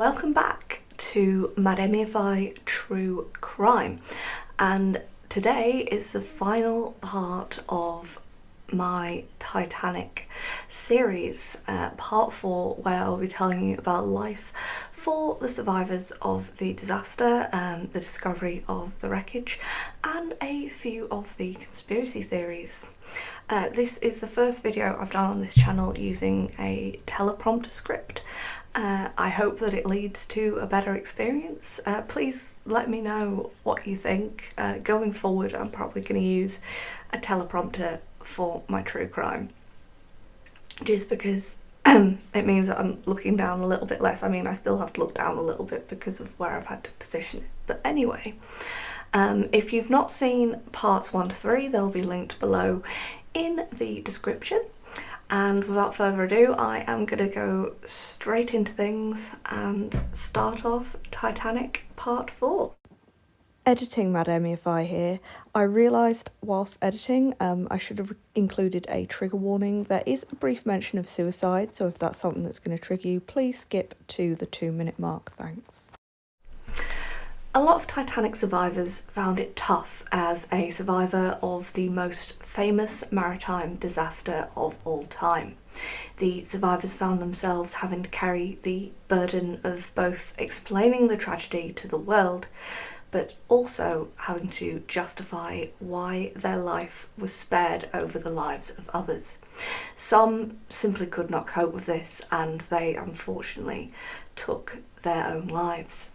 Welcome back to MadEmmyify True Crime, and today is the final part of my Titanic series, part 4, where I'll be telling you about life for the survivors of the disaster, the discovery of the wreckage, and a few of the conspiracy theories. This is the first video I've done on this channel using a teleprompter script. I hope that it leads to a better experience. Please let me know what you think. Going forward, I'm probably going to use a teleprompter for my true crime, just because it means that I'm looking down a little bit less. I mean, I still have to look down a little bit because of where I've had to position it. But anyway, if you've not seen parts 1 to 3, they'll be linked below in the description. And without further ado, I am going to go straight into things and start off Titanic Part 4. Editing MadEmmyify here. I realised whilst editing I should have included a trigger warning. There is a brief mention of suicide, so if that's something that's going to trigger you, please skip to the 2-minute mark, thanks. A lot of Titanic survivors found it tough as a survivor of the most famous maritime disaster of all time. The survivors found themselves having to carry the burden of both explaining the tragedy to the world, but also having to justify why their life was spared over the lives of others. Some simply could not cope with this, and they unfortunately took their own lives.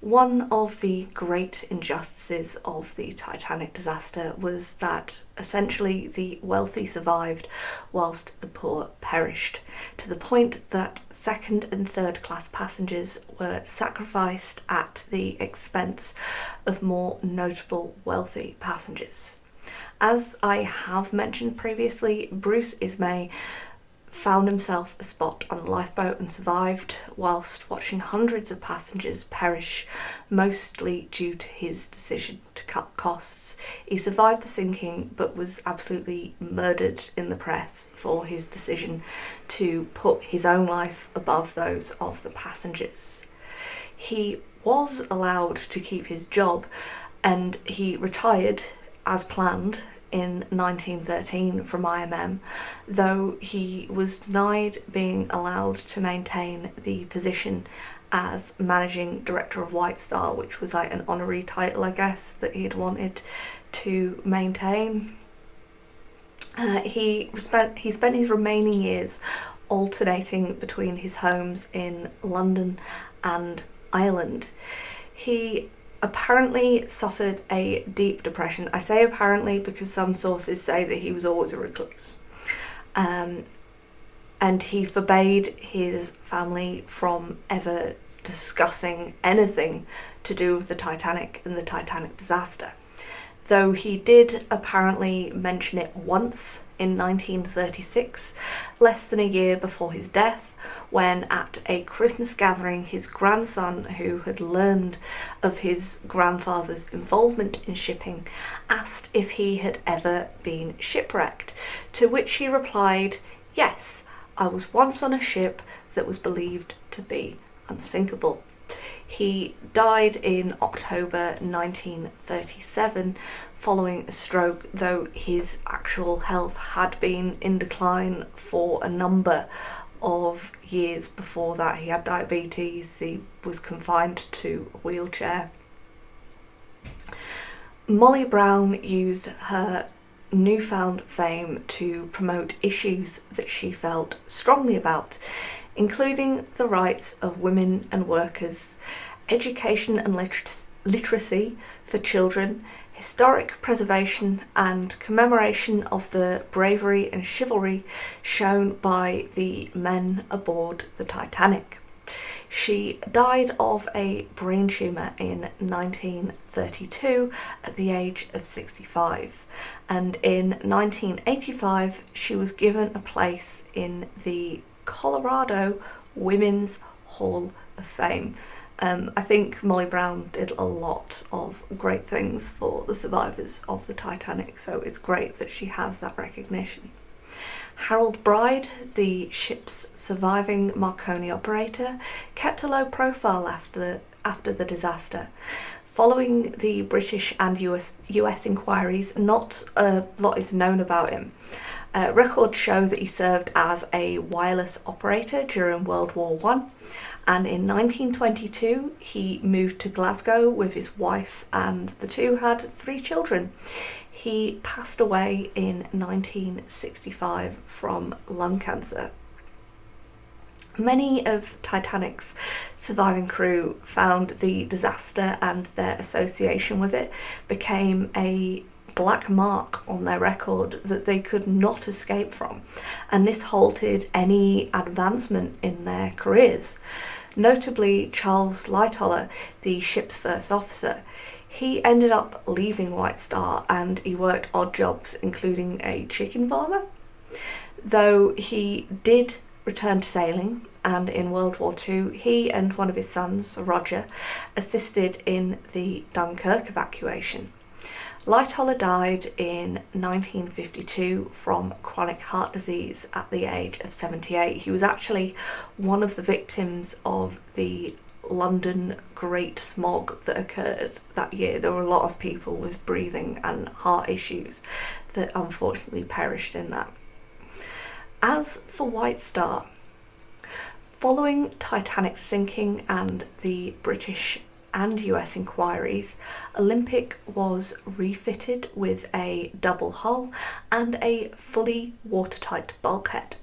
One of the great injustices of the Titanic disaster was that essentially the wealthy survived whilst the poor perished, to the point that second and third class passengers were sacrificed at the expense of more notable wealthy passengers. As I have mentioned previously, Bruce Ismay found himself a spot on a lifeboat and survived whilst watching hundreds of passengers perish, mostly due to his decision to cut costs. He survived the sinking but was absolutely murdered in the press for his decision to put his own life above those of the passengers. He was allowed to keep his job and he retired as planned in 1913 from IMM, though he was denied being allowed to maintain the position as managing director of White Star, which was like an honorary title, I guess, that he'd wanted to maintain. He spent his remaining years alternating between his homes in London and Ireland. He apparently suffered a deep depression. I say apparently because some sources say that he was always a recluse. And he forbade his family from ever discussing anything to do with the Titanic and the Titanic disaster. Though he did apparently mention it once in 1936, less than a year before his death, when at a Christmas gathering his grandson, who had learned of his grandfather's involvement in shipping, asked if he had ever been shipwrecked, to which he replied, "Yes, I was once on a ship that was believed to be unsinkable." He died in October 1937 following a stroke, though his actual health had been in decline for a number of years before that. He had diabetes, he was confined to a wheelchair. Molly Brown used her newfound fame to promote issues that she felt strongly about, including the rights of women and workers, education and literacy for children, historic preservation and commemoration of the bravery and chivalry shown by the men aboard the Titanic. She died of a brain tumour in 1932 at the age of 65, and in 1985 she was given a place in the Colorado Women's Hall of Fame. I think Molly Brown did a lot of great things for the survivors of the Titanic, so it's great that she has that recognition. Harold Bride, the ship's surviving Marconi operator, kept a low profile after the disaster. Following the British and US inquiries, not a lot is known about him. Records show that he served as a wireless operator during World War I, and in 1922 he moved to Glasgow with his wife, and the two had 3 children. He passed away in 1965 from lung cancer. Many of Titanic's surviving crew found the disaster and their association with it became a black mark on their record that they could not escape from, and this halted any advancement in their careers. Notably, Charles Lightholer, the ship's first officer, he ended up leaving White Star and he worked odd jobs, including a chicken farmer. Though he did return to sailing, and in World War II he and one of his sons, Roger, assisted in the Dunkirk evacuation. Lightholer died in 1952 from chronic heart disease at the age of 78. He was actually one of the victims of the London Great Smog that occurred that year. There were a lot of people with breathing and heart issues that unfortunately perished in that. As for White Star, following Titanic's sinking and the British and US inquiries, Olympic was refitted with a double hull and a fully watertight bulkhead.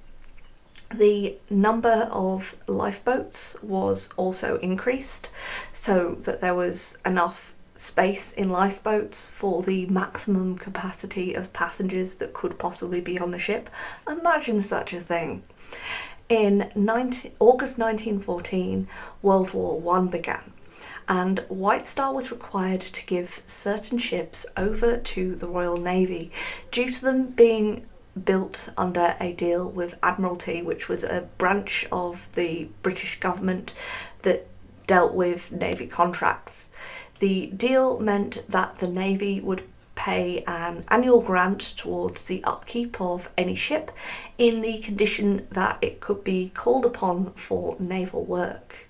The number of lifeboats was also increased so that there was enough space in lifeboats for the maximum capacity of passengers that could possibly be on the ship. Imagine such a thing. In August 1914, World War I began, and White Star was required to give certain ships over to the Royal Navy due to them being built under a deal with Admiralty, which was a branch of the British government that dealt with Navy contracts. The deal meant that the Navy would pay an annual grant towards the upkeep of any ship in the condition that it could be called upon for naval work.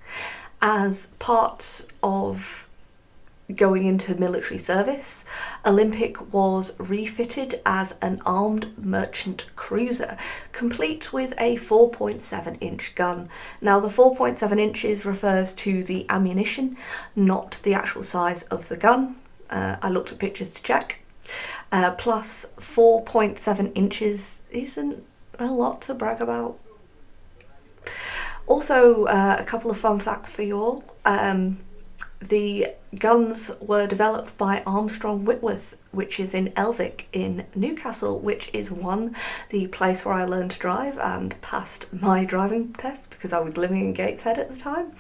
As part of going into military service, Olympic was refitted as an armed merchant cruiser, complete with a 4.7-inch gun. Now, the 4.7 inches refers to the ammunition, not the actual size of the gun. I looked at pictures to check. Plus, 4.7 inches isn't a lot to brag about. Also, a couple of fun facts for you all. The guns were developed by Armstrong Whitworth, which is in Elsick in Newcastle, which is one, the place where I learned to drive and passed my driving test because I was living in Gateshead at the time,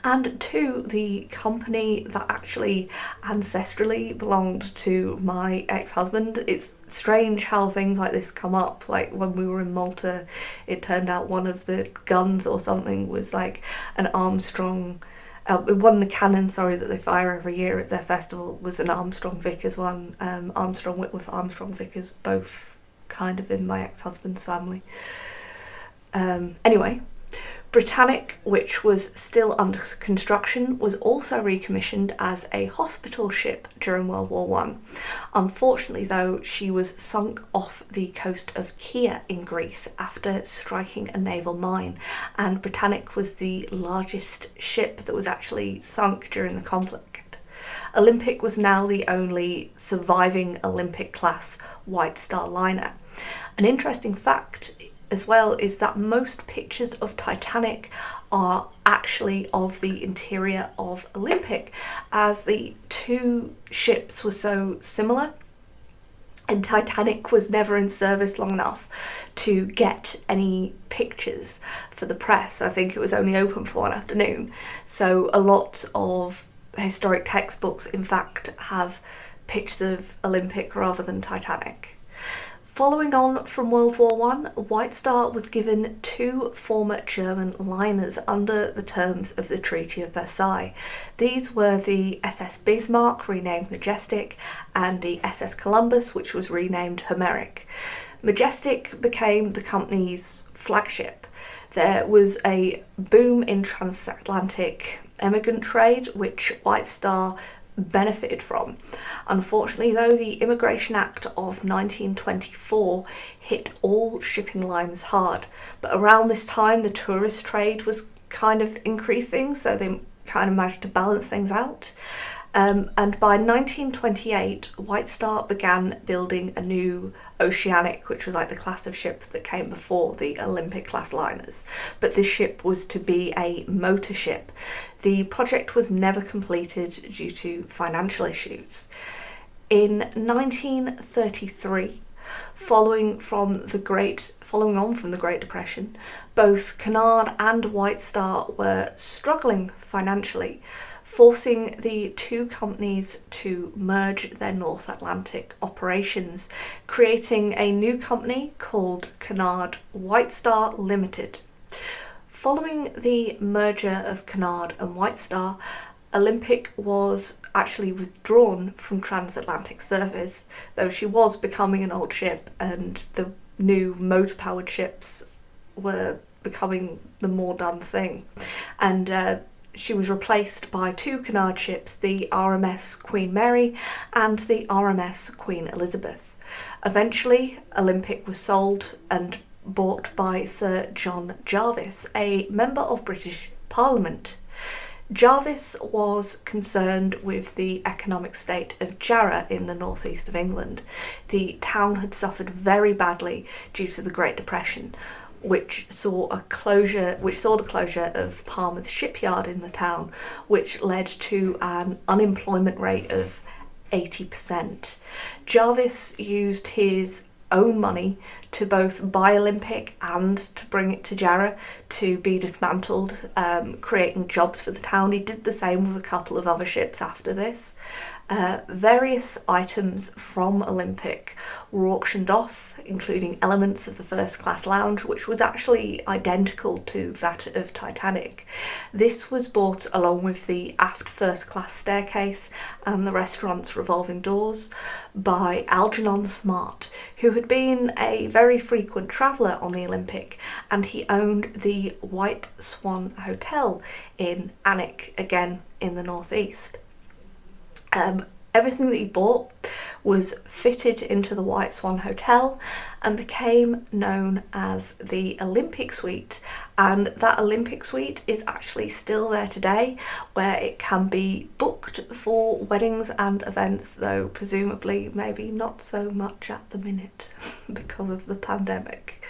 and 2, the company that actually ancestrally belonged to my ex-husband. It's strange how things like this come up. Like when we were in Malta, it turned out one of the guns or something was like an Armstrong. One of the cannons, that they fire every year at their festival was an Armstrong Vickers one. Armstrong Whitworth, Armstrong Vickers, both kind of in my ex-husband's family. Anyway, Britannic, which was still under construction, was also recommissioned as a hospital ship during World War I. Unfortunately, though, she was sunk off the coast of Kea in Greece after striking a naval mine, and Britannic was the largest ship that was actually sunk during the conflict. Olympic was now the only surviving Olympic-class White Star liner. An interesting fact as well is that most pictures of Titanic are actually of the interior of Olympic, as the 2 ships were so similar, and Titanic was never in service long enough to get any pictures for the press. I think it was only open for one afternoon, so a lot of historic textbooks in fact have pictures of Olympic rather than Titanic. Following on from World War I, White Star was given 2 former German liners under the terms of the Treaty of Versailles. These were the SS Bismarck, renamed Majestic, and the SS Columbus, which was renamed Homeric. Majestic became the company's flagship. There was a boom in transatlantic emigrant trade, which White Star benefited from. Unfortunately, though, the Immigration Act of 1924 hit all shipping lines hard. But around this time, the tourist trade was kind of increasing, so they kind of managed to balance things out. And by 1928, White Star began building a new Oceanic, which was like the class of ship that came before the Olympic class liners. But this ship was to be a motor ship. The project was never completed due to financial issues. In 1933, following on from the Great Depression, both Cunard and White Star were struggling financially, forcing the two companies to merge their North Atlantic operations, creating a new company called Cunard White Star Limited. Following the merger of Cunard and White Star, Olympic was actually withdrawn from transatlantic service, though she was becoming an old ship and the new motor-powered ships were becoming the more done thing. And she was replaced by two Cunard ships, the RMS Queen Mary and the RMS Queen Elizabeth. Eventually, Olympic was sold and bought by Sir John Jarvis, a member of British Parliament. Jarvis was concerned with the economic state of Jarrow in the northeast of England. The town had suffered very badly due to the Great Depression, which saw the closure of Palmer's shipyard in the town, which led to an unemployment rate of 80%. Jarvis used his own money to both buy Olympic and to bring it to Jarrow to be dismantled, creating jobs for the town. He did the same with a couple of other ships after this. Various items from Olympic were auctioned off, including elements of the first class lounge, which was actually identical to that of Titanic. This was bought along with the aft first class staircase and the restaurant's revolving doors by Algernon Smart, who had been a very frequent traveller on the Olympic, and he owned the White Swan Hotel in Alnwick, again in the northeast. Everything that he bought was fitted into the White Swan Hotel and became known as the Olympic Suite, and that Olympic Suite is actually still there today, where it can be booked for weddings and events, though presumably maybe not so much at the minute because of the pandemic.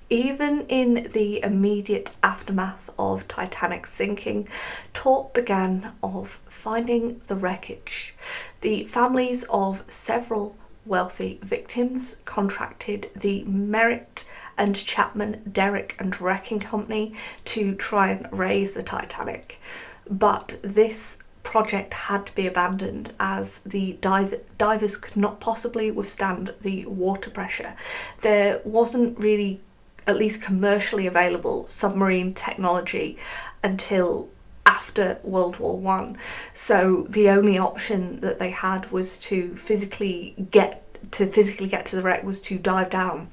Even in the immediate aftermath of Titanic's sinking, talk began of finding the wreckage. The families of several wealthy victims contracted the Merritt and Chapman Derrick and Wrecking Company to try and raise the Titanic, but this project had to be abandoned as the divers could not possibly withstand the water pressure. There wasn't really, at least commercially available, submarine technology until after World War I. So the only option that they had was to physically get to the wreck was to dive down.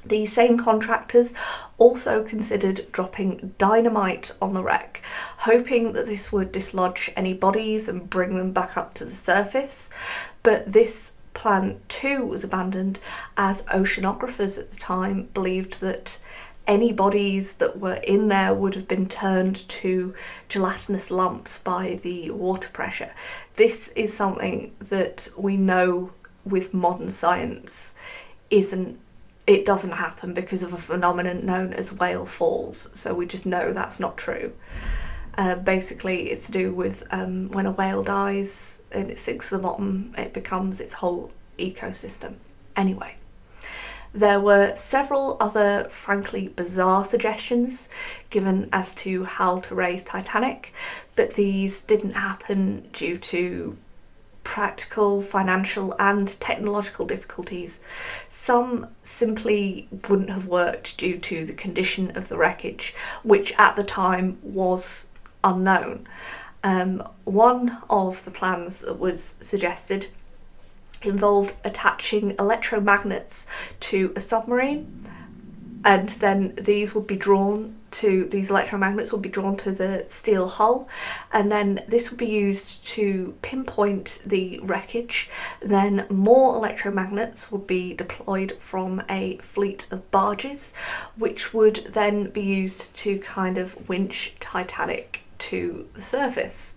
The same contractors also considered dropping dynamite on the wreck, hoping that this would dislodge any bodies and bring them back up to the surface. But this plan too was abandoned, as oceanographers at the time believed that any bodies that were in there would have been turned to gelatinous lumps by the water pressure. This is something that we know with modern science it doesn't happen because of a phenomenon known as whale falls, so we just know that's not true. Basically it's to do with when a whale dies and it sinks to the bottom, it becomes its whole ecosystem. Anyway, there were several other frankly bizarre suggestions given as to how to raise Titanic, but these didn't happen due to practical, financial and technological difficulties. Some simply wouldn't have worked due to the condition of the wreckage, which at the time was unknown. One of the plans that was suggested involved attaching electromagnets to a submarine, and then these electromagnets would be drawn to the steel hull, and then this would be used to pinpoint the wreckage. Then more electromagnets would be deployed from a fleet of barges, which would then be used to kind of winch Titanic to the surface.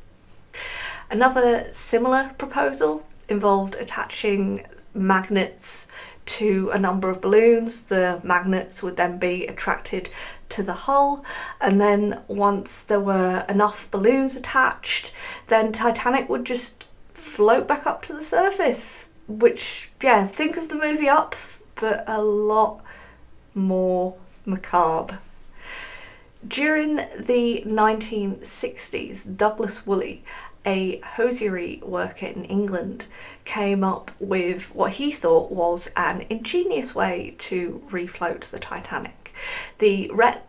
Another similar proposal involved attaching magnets to a number of balloons. The magnets would then be attracted to the hull, and then once there were enough balloons attached, then Titanic would just float back up to the surface. Which, yeah, think of the movie Up, but a lot more macabre. During the 1960s, Douglas Woolley, a hosiery worker in England, came up with what he thought was an ingenious way to refloat the Titanic. The wreck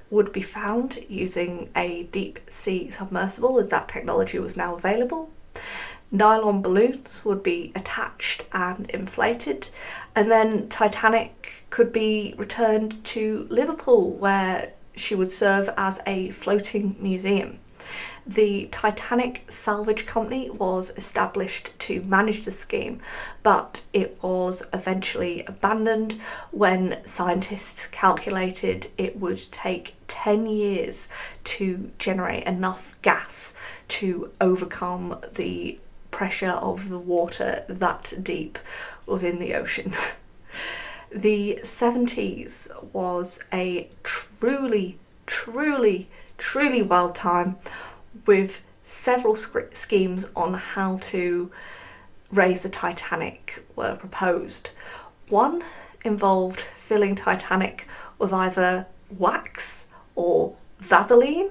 would be found using a deep sea submersible, as that technology was now available. Nylon balloons would be attached and inflated, and then Titanic could be returned to Liverpool, where she would serve as a floating museum. The Titanic Salvage Company was established to manage the scheme, but it was eventually abandoned when scientists calculated it would take 10 years to generate enough gas to overcome the pressure of the water that deep within the ocean. The 70s was a truly wild time, with several schemes on how to raise the Titanic were proposed. One involved filling Titanic with either wax or Vaseline,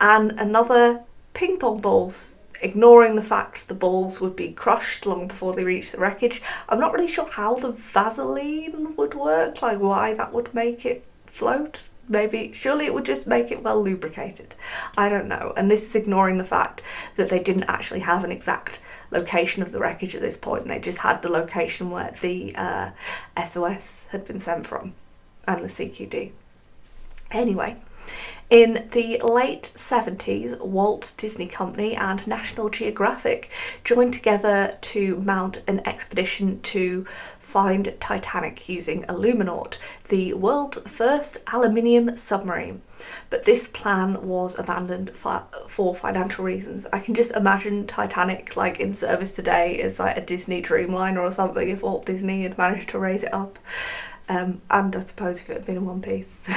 and another ping pong balls, ignoring the fact the balls would be crushed long before they reached the wreckage. I'm not really sure how the Vaseline would work, like why that would make it float. Maybe, surely it would just make it well lubricated. I don't know. And this is ignoring the fact that they didn't actually have an exact location of the wreckage at this point. They just had the location where the SOS had been sent from, and the CQD. Anyway, in the late 70s, Walt Disney Company and National Geographic joined together to mount an expedition to find Titanic using Illuminaut, the world's first aluminium submarine. But this plan was abandoned for financial reasons. I can just imagine Titanic like in service today as like a Disney Dreamliner or something, if Walt Disney had managed to raise it up. And I suppose if it had been in one piece.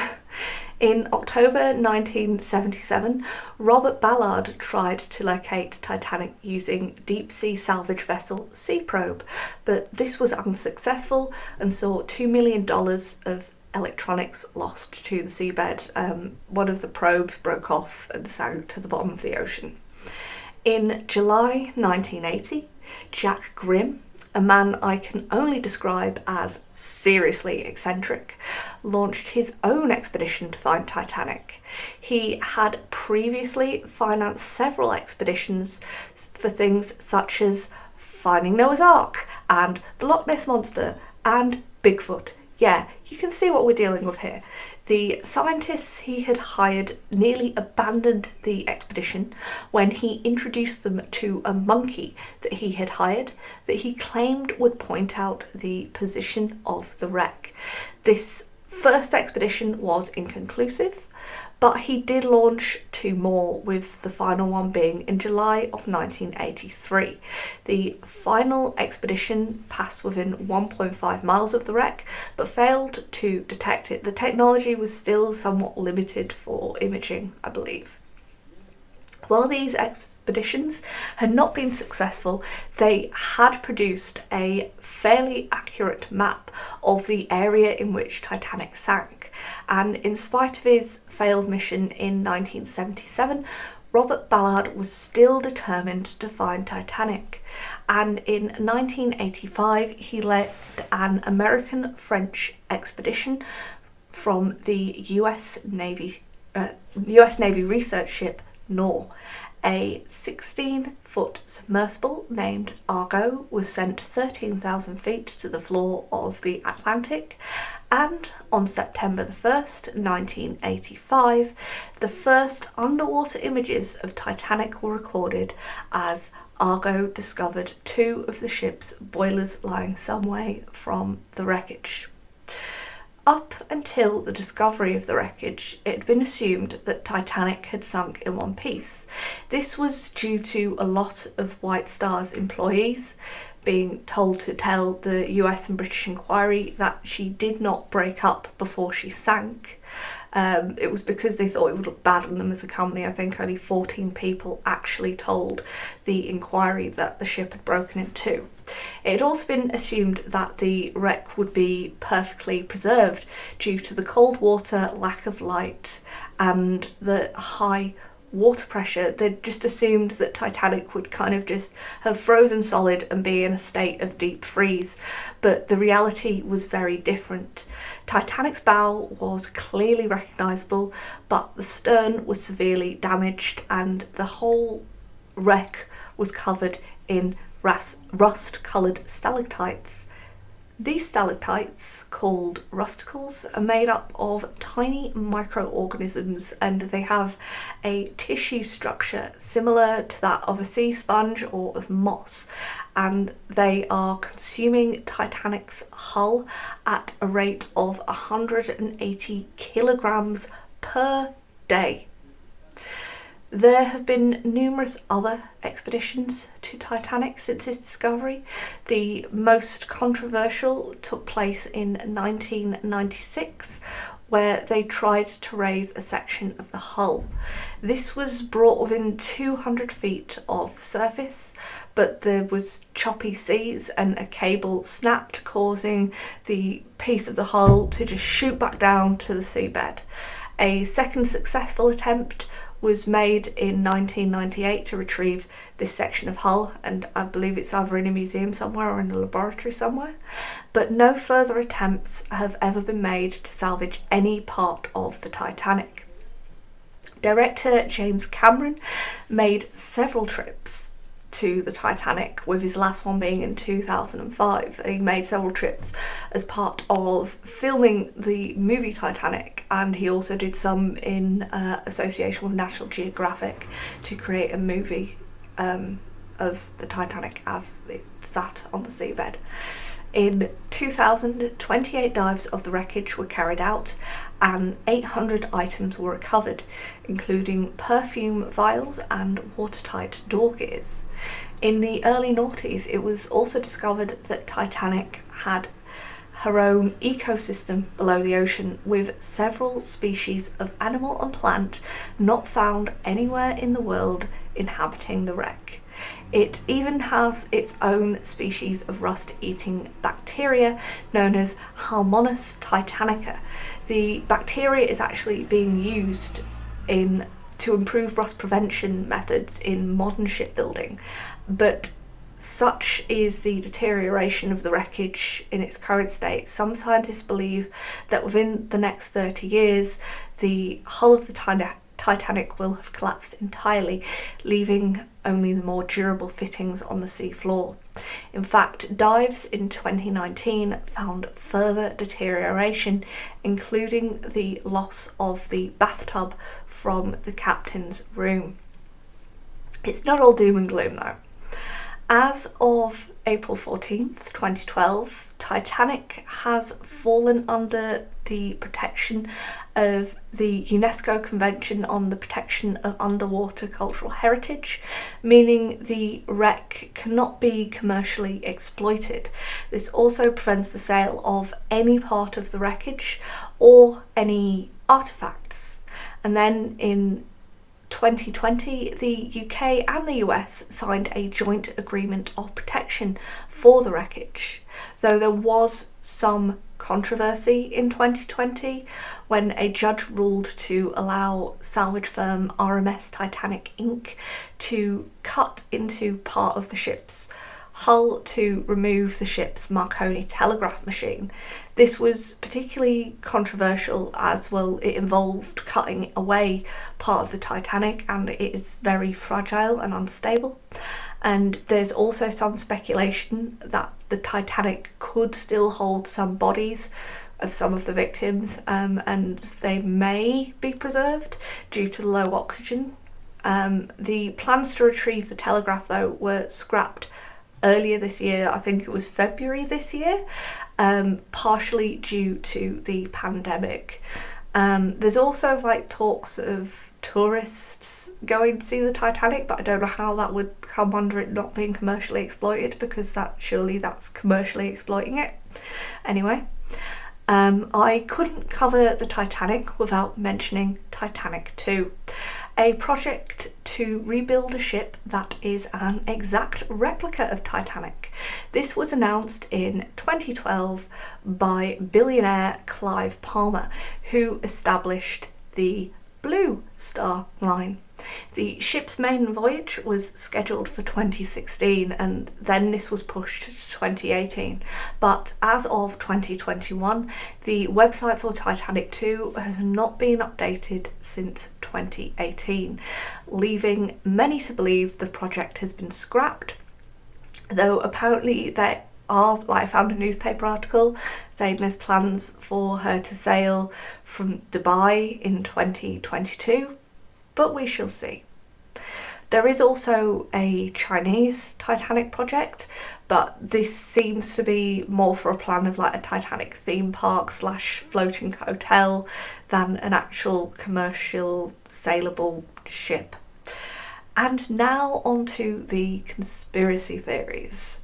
In October 1977, Robert Ballard tried to locate Titanic using deep-sea salvage vessel Sea Probe, but this was unsuccessful and saw $2 million of electronics lost to the seabed. One of the probes broke off and sank to the bottom of the ocean. In July 1980, Jack Grimm, a man I can only describe as seriously eccentric, launched his own expedition to find Titanic. He had previously financed several expeditions for things such as finding Noah's Ark and the Loch Ness Monster and Bigfoot. Yeah, you can see what we're dealing with here. The scientists he had hired nearly abandoned the expedition when he introduced them to a monkey that he had hired that he claimed would point out the position of the wreck. This first expedition was inconclusive, but he did launch 2 more, with the final one being in July of 1983. The final expedition passed within 1.5 miles of the wreck, but failed to detect it. The technology was still somewhat limited for imaging, I believe. While these expeditions had not been successful, they had produced a fairly accurate map of the area in which Titanic sank, and in spite of his failed mission in 1977, Robert Ballard was still determined to find Titanic, and in 1985 he led an American-French expedition from the US Navy research ship Nor, A 16-foot submersible named Argo was sent 13,000 feet to the floor of the Atlantic, and on September the 1st, 1985, the first underwater images of Titanic were recorded as Argo discovered two of the ship's boilers lying some way from the wreckage. Up until the discovery of the wreckage, it had been assumed that Titanic had sunk in one piece. This was due to a lot of White Star's employees being told to tell the US and British inquiry that she did not break up before she sank. It was because they thought it would look bad on them as a company. I think only 14 people actually told the inquiry that the ship had broken in two. It had also been assumed that the wreck would be perfectly preserved due to the cold water, lack of light, and the high water pressure. They'd just assumed that Titanic would kind of just have frozen solid and be in a state of deep freeze, but the reality was very different. Titanic's bow was clearly recognisable, but the stern was severely damaged and the whole wreck was covered in rust-coloured stalactites. These stalactites, called rusticles, are made up of tiny microorganisms, and they have a tissue structure similar to that of a sea sponge or of moss, and they are consuming Titanic's hull at a rate of 180 kilograms per day. There have been numerous other expeditions to Titanic since its discovery. The most controversial took place in 1996, where they tried to raise a section of the hull. This was brought within 200 feet of the surface, but there was choppy seas and a cable snapped, causing the piece of the hull to just shoot back down to the seabed. A second successful attempt was made in 1998 to retrieve this section of hull, and I believe it's either in a museum somewhere or in a laboratory somewhere, but no further attempts have ever been made to salvage any part of the Titanic. Director James Cameron made several trips to the Titanic, with his last one being in 2005. He made several trips as part of filming the movie Titanic, and he also did some in association with National Geographic to create a movie of the Titanic as it sat on the seabed. In 2000, 28 dives of the wreckage were carried out and 800 items were recovered, including perfume vials and watertight door gears. In the early noughties, it was also discovered that Titanic had her own ecosystem below the ocean, with several species of animal and plant not found anywhere in the world inhabiting the wreck. It even has its own species of rust-eating bacteria known as Halmonas titanica. The bacteria is actually being used to improve rust prevention methods in modern shipbuilding, but such is the deterioration of the wreckage in its current state. Some scientists believe that within the next 30 years, the hull of the Titanic will have collapsed entirely, leaving only the more durable fittings on the sea floor. In fact, dives in 2019 found further deterioration, including the loss of the bathtub from the captain's room. It's not all doom and gloom though. As of April 14th, 2012, Titanic has fallen under the protection of the UNESCO Convention on the Protection of Underwater Cultural Heritage, meaning the wreck cannot be commercially exploited. This also prevents the sale of any part of the wreckage or any artefacts. And then in 2020, the UK and the US signed a joint agreement of protection for the wreckage, though there was some controversy in 2020 when a judge ruled to allow salvage firm RMS Titanic Inc. to cut into part of the ship's Hull to remove the ship's Marconi telegraph machine. This was particularly controversial as, well, it involved cutting away part of the Titanic, and it is very fragile and unstable. And there's also some speculation that the Titanic could still hold some bodies of some of the victims, and they may be preserved due to low oxygen. The plans to retrieve the telegraph, though, were scrapped earlier this year. I think it was February this year, partially due to the pandemic. There's also talks of tourists going to see the Titanic, but I don't know how that would come under it not being commercially exploited, because that's commercially exploiting it. Anyway, I couldn't cover the Titanic without mentioning Titanic 2, a project to rebuild a ship that is an exact replica of Titanic. This was announced in 2012 by billionaire Clive Palmer, who established the Blue Star Line. The ship's main voyage was scheduled for 2016, and then this was pushed to 2018. But as of 2021, the website for Titanic 2 has not been updated since 2018, leaving many to believe the project has been scrapped, though apparently I found a newspaper article saying there's plans for her to sail from Dubai in 2022, but we shall see. There is also a Chinese Titanic project, but this seems to be more for a plan of a Titanic theme park / floating hotel than an actual commercial saleable ship. And now onto the conspiracy theories.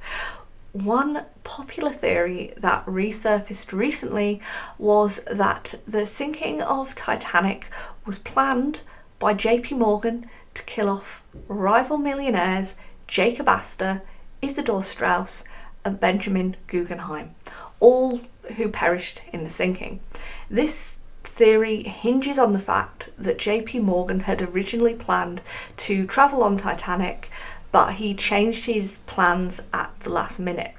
One popular theory that resurfaced recently was that the sinking of Titanic was planned by JP Morgan to kill off rival millionaires Jacob Astor, Isidor Straus and Benjamin Guggenheim, all who perished in the sinking. This theory hinges on the fact that JP Morgan had originally planned to travel on Titanic, but he changed his plans at the last minute.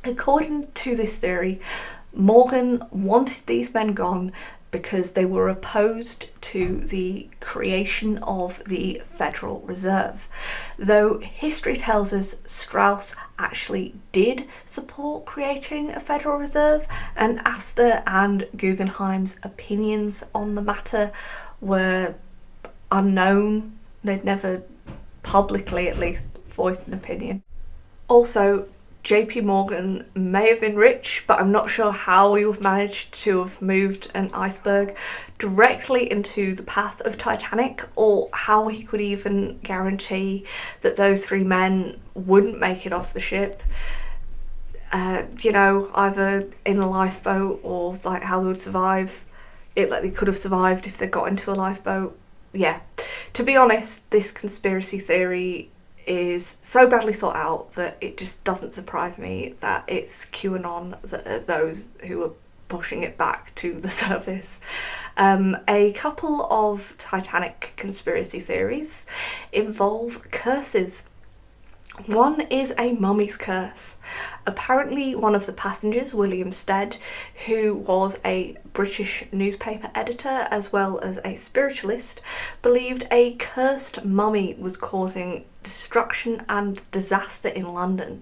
According to this theory, Morgan wanted these men gone because they were opposed to the creation of the Federal Reserve. Though history tells us Straus actually did support creating a Federal Reserve, and Astor and Guggenheim's opinions on the matter were unknown. They'd never publicly, at least, voiced an opinion. Also, JP Morgan may have been rich, but I'm not sure how he would have managed to have moved an iceberg directly into the path of Titanic, or how he could even guarantee that those three men wouldn't make it off the ship. Either in a lifeboat, or how they would survive. They could have survived if they got into a lifeboat. Yeah, to be honest, this conspiracy theory is so badly thought out that it just doesn't surprise me that it's QAnon that are those who are pushing it back to the surface. A couple of Titanic conspiracy theories involve curses. One is a mummy's curse. Apparently one of the passengers, William Stead, who was a British newspaper editor as well as a spiritualist, believed a cursed mummy was causing destruction and disaster in London.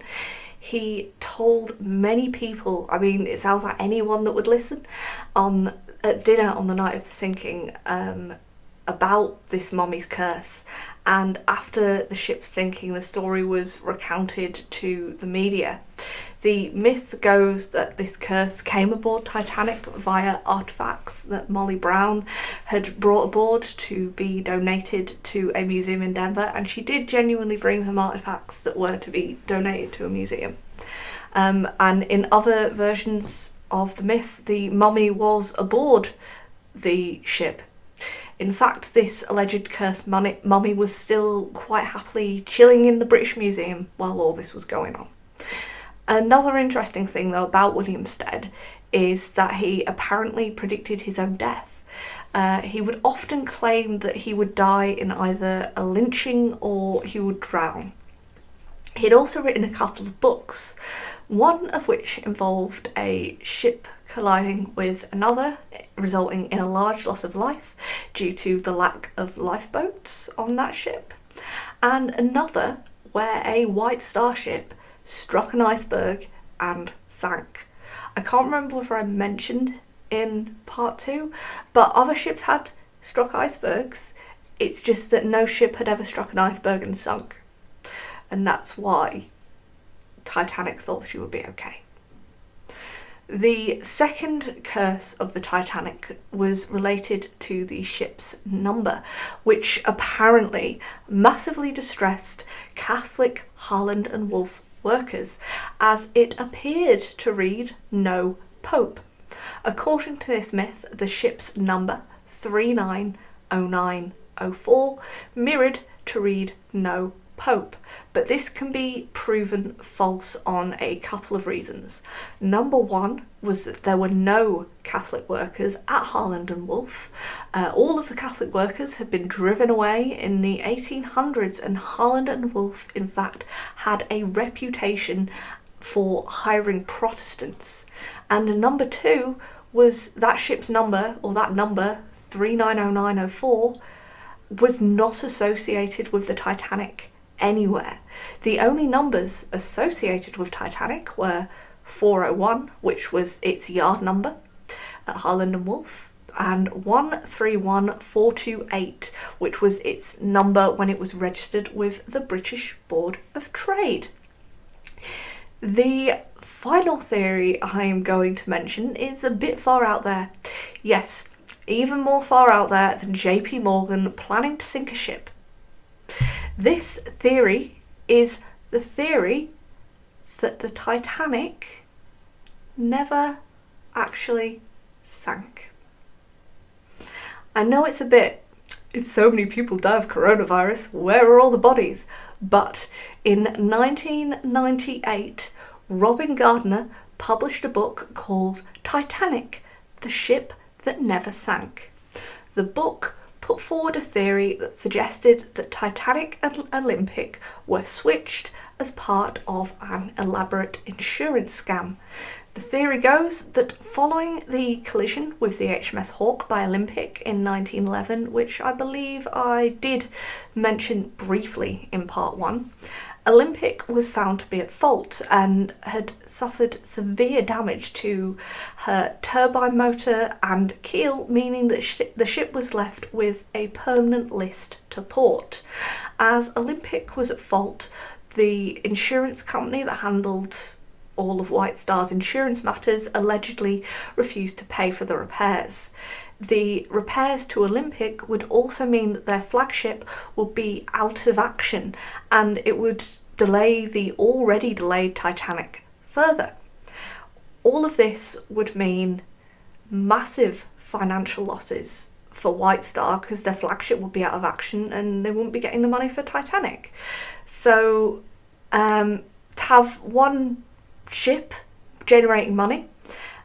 He told many people, it sounds like anyone that would listen, at dinner on the night of the sinking, about this mummy's curse. And after the ship's sinking, the story was recounted to the media. The myth goes that this curse came aboard Titanic via artefacts that Molly Brown had brought aboard to be donated to a museum in Denver, and she did genuinely bring some artefacts that were to be donated to a museum. And in other versions of the myth, the mummy was aboard the ship. In fact, this alleged cursed mummy was still quite happily chilling in the British Museum while all this was going on. Another interesting thing, though, about William Stead is that he apparently predicted his own death. He would often claim that he would die in either a lynching or he would drown. He'd also written a couple of books, one of which involved a ship colliding with another, resulting in a large loss of life due to the lack of lifeboats on that ship, and another where a White Star ship struck an iceberg and sank. I can't remember whether I mentioned in part 2, but other ships had struck icebergs. It's just that no ship had ever struck an iceberg and sunk. And that's why Titanic thought she would be okay. The second curse of the Titanic was related to the ship's number, which apparently massively distressed Catholic Harland and Wolff workers, as it appeared to read "No Pope." According to this myth, the ship's number, 390904, mirrored to read "No Pope," but this can be proven false on a couple of reasons. Number one was that there were no Catholic workers at Harland and Wolff. All of the Catholic workers had been driven away in the 1800s, and Harland and Wolff in fact had a reputation for hiring Protestants. And number two was that ship's number, or that number 390904, was not associated with the Titanic anywhere. The only numbers associated with Titanic were 401, which was its yard number at Harland and Wolff, and 131428, which was its number when it was registered with the British Board of Trade. The final theory I am going to mention is a bit far out there. Yes, even more far out there than JP Morgan planning to sink a ship. This theory is the theory that the Titanic never actually sank. I know it's a bit, if so many people die of coronavirus, where are all the bodies? But in 1998, Robin Gardner published a book called Titanic, the Ship That Never Sank. The book put forward a theory that suggested that Titanic and Olympic were switched as part of an elaborate insurance scam. The theory goes that following the collision with the HMS Hawke by Olympic in 1911, which I believe I did mention briefly in part 1, Olympic was found to be at fault and had suffered severe damage to her turbine motor and keel, meaning that the ship was left with a permanent list to port. As Olympic was at fault, the insurance company that handled all of White Star's insurance matters allegedly refused to pay for the repairs. The repairs to Olympic would also mean that their flagship would be out of action, and it would delay the already delayed Titanic further. All of this would mean massive financial losses for White Star, because their flagship would be out of action and they wouldn't be getting the money for Titanic. So to have one ship generating money,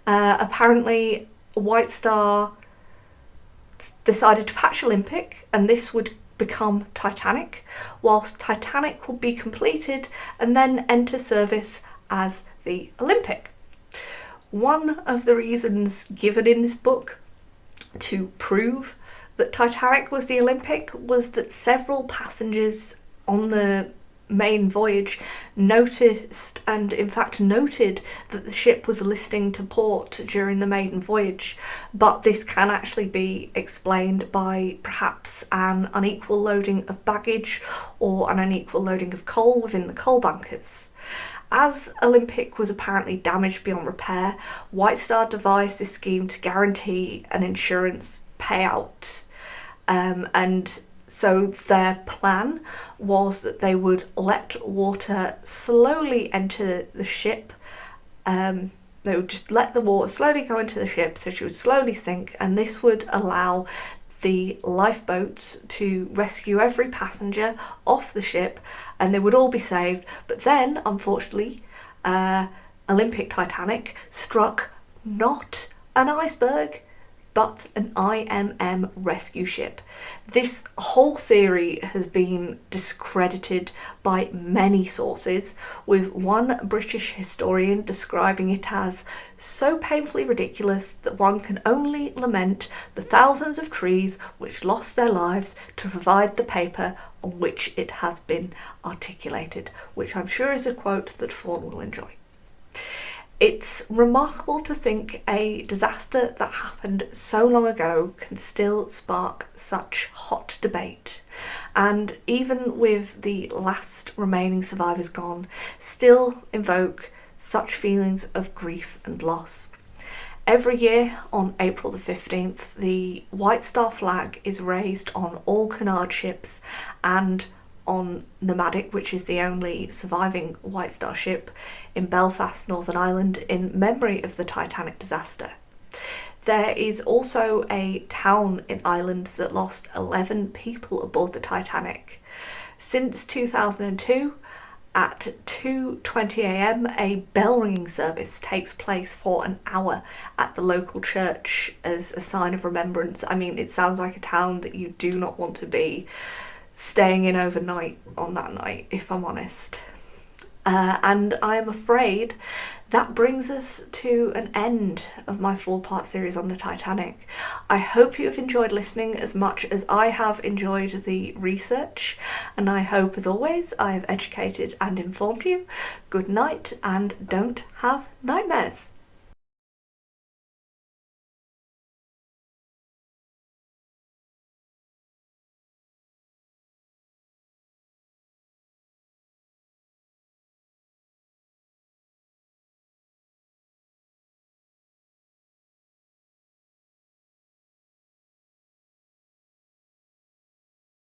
apparently White Star decided to patch Olympic, and this would become Titanic, whilst Titanic would be completed and then enter service as the Olympic. One of the reasons given in this book to prove that Titanic was the Olympic was that several passengers on the main voyage noticed and in fact noted that the ship was listing to port during the maiden voyage, but this can actually be explained by perhaps an unequal loading of baggage or an unequal loading of coal within the coal bunkers. As Olympic was apparently damaged beyond repair, White Star devised this scheme to guarantee an insurance payout, and so their plan was that they would let water slowly enter the ship. They would just let the water slowly go into the ship so she would slowly sink, and this would allow the lifeboats to rescue every passenger off the ship and they would all be saved. But then, unfortunately, Olympic Titanic struck not an iceberg but an IMM rescue ship. This whole theory has been discredited by many sources, with one British historian describing it as so painfully ridiculous that one can only lament the thousands of trees which lost their lives to provide the paper on which it has been articulated, which I'm sure is a quote that Fawn will enjoy. It's remarkable to think a disaster that happened so long ago can still spark such hot debate, and even with the last remaining survivors gone, still invoke such feelings of grief and loss. Every year on April the 15th, the White Star flag is raised on all Cunard ships and on Nomadic, which is the only surviving White Star ship in Belfast, Northern Ireland, in memory of the Titanic disaster. There is also a town in Ireland that lost 11 people aboard the Titanic. Since 2002, at 2:20 a.m, a bell ringing service takes place for an hour at the local church as a sign of remembrance. I mean, it sounds like a town that you do not want to be staying in overnight on that night, if I'm honest. And I am afraid that brings us to an end of my 4-part series on the Titanic. I hope you have enjoyed listening as much as I have enjoyed the research, and I hope, as always, I have educated and informed you. Good night, and don't have nightmares.